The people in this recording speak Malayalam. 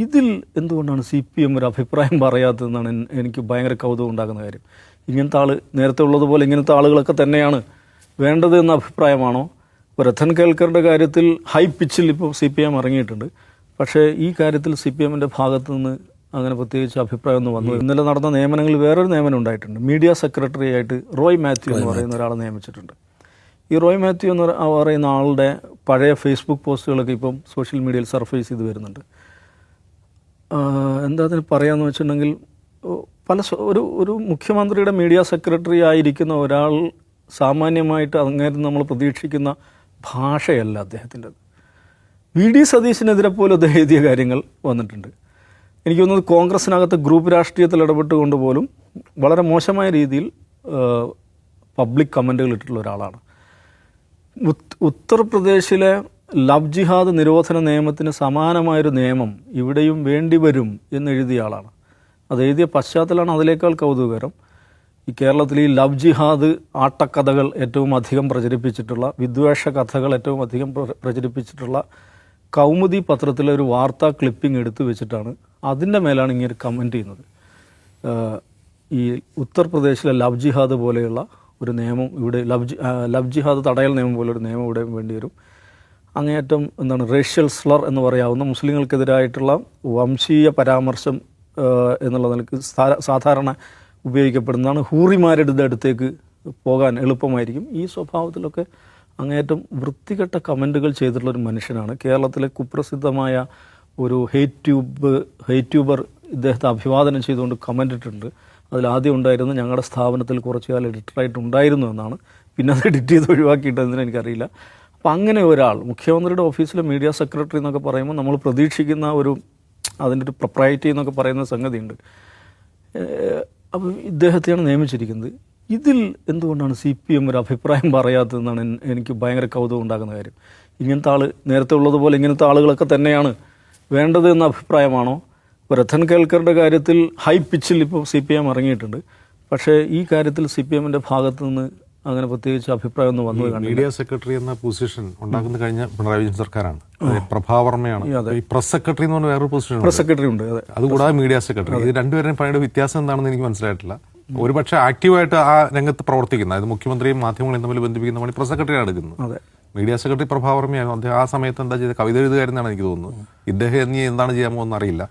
ഇതിൽ എന്തുകൊണ്ടാണ് CPM ഒരു അഭിപ്രായം പറയാത്തതെന്നാണ് എനിക്ക് ഭയങ്കര കൗതുകം ഉണ്ടാക്കുന്ന കാര്യം. ഇങ്ങനത്തെ ആൾ നേരത്തെ ഉള്ളതുപോലെ ഇങ്ങനത്തെ ആളുകളൊക്കെ തന്നെയാണ് വേണ്ടത് എന്ന അഭിപ്രായമാണോ? ഇപ്പോൾ രത്തൻ കേൽക്കറുടെ കാര്യത്തിൽ ഹൈ പിച്ചിൽ ഇപ്പോൾ CPM ഇറങ്ങിയിട്ടുണ്ട്. പക്ഷേ ഈ കാര്യത്തിൽ CPMൻ്റെ ഭാഗത്തു നിന്ന് അങ്ങനെ പ്രത്യേകിച്ച് അഭിപ്രായമൊന്നും വന്നു. ഇന്നലെ നടന്ന നിയമനങ്ങളിൽ വേറൊരു നിയമനം ഉണ്ടായിട്ടുണ്ട്. മീഡിയ സെക്രട്ടറി ആയിട്ട് റോയ് മാത്യു എന്ന് പറയുന്ന ഒരാളെ നിയമിച്ചിട്ടുണ്ട്. ഈ റോയ് മാത്യു എന്ന് പറയുന്ന ആളുടെ പഴയ ഫേസ്ബുക്ക് പോസ്റ്റുകളൊക്കെ ഇപ്പം സോഷ്യൽ മീഡിയയിൽ സർഫേസ് ചെയ്ത് വരുന്നുണ്ട്. എന്താ അതിന് പറയാമെന്ന് വെച്ചിട്ടുണ്ടെങ്കിൽ ഒരു മുഖ്യമന്ത്രിയുടെ മീഡിയ സെക്രട്ടറി ആയിരിക്കുന്ന ഒരാൾ സാമാന്യമായിട്ട് അങ്ങേര് നമ്മൾ പ്രതീക്ഷിക്കുന്ന ഭാഷയല്ല അദ്ദേഹത്തിൻ്റെത്. VD സതീശനെതിരെ പോലും അദ്ദേഹം എഴുതിയ കാര്യങ്ങൾ വന്നിട്ടുണ്ട്. എനിക്ക് തോന്നുന്നത് കോൺഗ്രസിനകത്ത് ഗ്രൂപ്പ് രാഷ്ട്രീയത്തിൽ ഇടപെട്ടുകൊണ്ട് പോലും വളരെ മോശമായ രീതിയിൽ പബ്ലിക് കമൻറ്റുകൾ ഇട്ടിട്ടുള്ള ഒരാളാണ്. ഉത്തർപ്രദേശിലെ ലവ് ജിഹാദ് നിരോധന നിയമത്തിന് സമാനമായൊരു നിയമം ഇവിടെയും വേണ്ടിവരും എന്നെഴുതിയ ആളാണ്. അത് എഴുതിയ പശ്ചാത്തലമാണ് അതിനേക്കാൾ കൗതുകകരം. ഈ കേരളത്തിൽ ഈ ലവ് ജിഹാദ് ആട്ടക്കഥകൾ ഏറ്റവും അധികം പ്രചരിപ്പിച്ചിട്ടുള്ള, വിദ്വേഷ കഥകൾ ഏറ്റവും അധികം പ്രചരിപ്പിച്ചിട്ടുള്ള കൗമുദി പത്രത്തിലെ ഒരു വാർത്താ ക്ലിപ്പിംഗ് എടുത്തു വെച്ചിട്ടാണ് അതിൻ്റെ മേലാണ് ഇങ്ങനെ കമൻറ്റ് ചെയ്യുന്നത്. ഈ ഉത്തർപ്രദേശിലെ ലവ് ജിഹാദ് പോലെയുള്ള ഒരു നിയമം ഇവിടെ ലവ് ജിഹാദ് തടയൽ നിയമം പോലെ ഒരു നിയമം ഇവിടെ വേണ്ടി വരും. അങ്ങേയറ്റം റേഷ്യൽ സ്ലർ എന്ന് പറയാവുന്ന മുസ്ലിങ്ങൾക്കെതിരായിട്ടുള്ള വംശീയ പരാമർശം എന്നുള്ള നിലക്ക് സാധാരണ ഉപയോഗിക്കപ്പെടുന്നതാണ്. ഹൂറിമാരുടെ അടുത്തേക്ക് പോകാൻ എളുപ്പമായിരിക്കും. ഈ സ്വഭാവത്തിലൊക്കെ അങ്ങേയറ്റം വൃത്തികെട്ട കമൻറ്റുകൾ ചെയ്തിട്ടുള്ളൊരു മനുഷ്യനാണ്. കേരളത്തിലെ കുപ്രസിദ്ധമായ ഒരു ഹെയ്റ്റ് ട്യൂബർ ഇദ്ദേഹത്തെ അഭിവാദനം ചെയ്തുകൊണ്ട് കമൻ്റ് ഇട്ടിട്ടുണ്ട്. അതിലാദ്യം ഉണ്ടായിരുന്നു ഞങ്ങളുടെ സ്ഥാപനത്തിൽ കുറച്ചു കാലം എഡിറ്ററായിട്ടുണ്ടായിരുന്നു എന്നാണ്. പിന്നെ അത് എഡിറ്റ് ചെയ്ത് ഒഴിവാക്കിയിട്ടെന്ന് എനിക്കറിയില്ല. അപ്പം അങ്ങനെ ഒരാൾ മുഖ്യമന്ത്രിയുടെ ഓഫീസിലെ മീഡിയ സെക്രട്ടറി എന്നൊക്കെ പറയുമ്പോൾ നമ്മൾ പ്രതീക്ഷിക്കുന്ന അതിൻ്റെ ഒരു പ്രൊപ്രൈറ്റി എന്നൊക്കെ പറയുന്ന സംഗതിയുണ്ട്. അപ്പോൾ ഇദ്ദേഹത്തെയാണ് നിയമിച്ചിരിക്കുന്നത്. ഇതിൽ എന്തുകൊണ്ടാണ് CPM ഒരു അഭിപ്രായം പറയാത്തതെന്നാണ് എനിക്ക് ഭയങ്കര കൗതുകം ഉണ്ടാക്കുന്ന കാര്യം. ഇങ്ങനത്തെ ആൾ നേരത്തെ ഉള്ളതുപോലെ ഇങ്ങനത്തെ ആളുകളൊക്കെ തന്നെയാണ് വേണ്ടത് എന്ന അഭിപ്രായമാണോ? ഇപ്പോൾ രത്തൻ കേൽക്കറുടെ കാര്യത്തിൽ ഹൈ പിച്ചിൽ ഇപ്പോൾ CPM ഇറങ്ങിയിട്ടുണ്ട്. പക്ഷേ ഈ കാര്യത്തിൽ CPMൻ്റെ ഭാഗത്തു നിന്ന് അങ്ങനെ പ്രത്യേകിച്ച് അഭിപ്രായമൊന്നും വന്നത് കണ്ടില്ല. മീഡിയ സെക്രട്ടറി എന്ന പൊസിഷൻ ഉണ്ടാക്കുന്ന കഴിഞ്ഞ പിണറായി വിജയൻ സർക്കാരാണ്. പ്രഭാവർമ്മയാണ്. ഈ പ്രസ് സെക്രട്ടറി എന്ന് പറഞ്ഞ വേറൊരു പൊസിഷൻ, പ്രസ് സെക്രട്ടറി ഉണ്ട്. അതുകൂടാതെ മീഡിയ സെക്രട്ടറി. ഇത് രണ്ടുപേരും പണിയുടെ വ്യത്യാസം എന്താണെന്ന് എനിക്ക് മനസ്സിലായിട്ടില്ല. ഒരുപക്ഷെ ആക്റ്റീവായിട്ട് ആ രംഗത്ത് പ്രവർത്തിക്കുന്ന, അതായത് മുഖ്യമന്ത്രിയും മാധ്യമങ്ങളെയും തമ്മിൽ ബന്ധിപ്പിക്കുന്ന പണി പ്രസ് സെക്രട്ടറിയാണ് എടുക്കുന്നത്. മീഡിയ സെക്രട്ടറി പ്രഭാവർമ്മയാണ്. അദ്ദേഹം ആ സമയത്ത് എന്താ ചെയ്തത്? കവിത എഴുതുകാരെന്നാണ് എനിക്ക് തോന്നുന്നത്. ഇദ്ദേഹം എന്താണ് ചെയ്യാൻ പോകുന്നത് അറിയില്ല.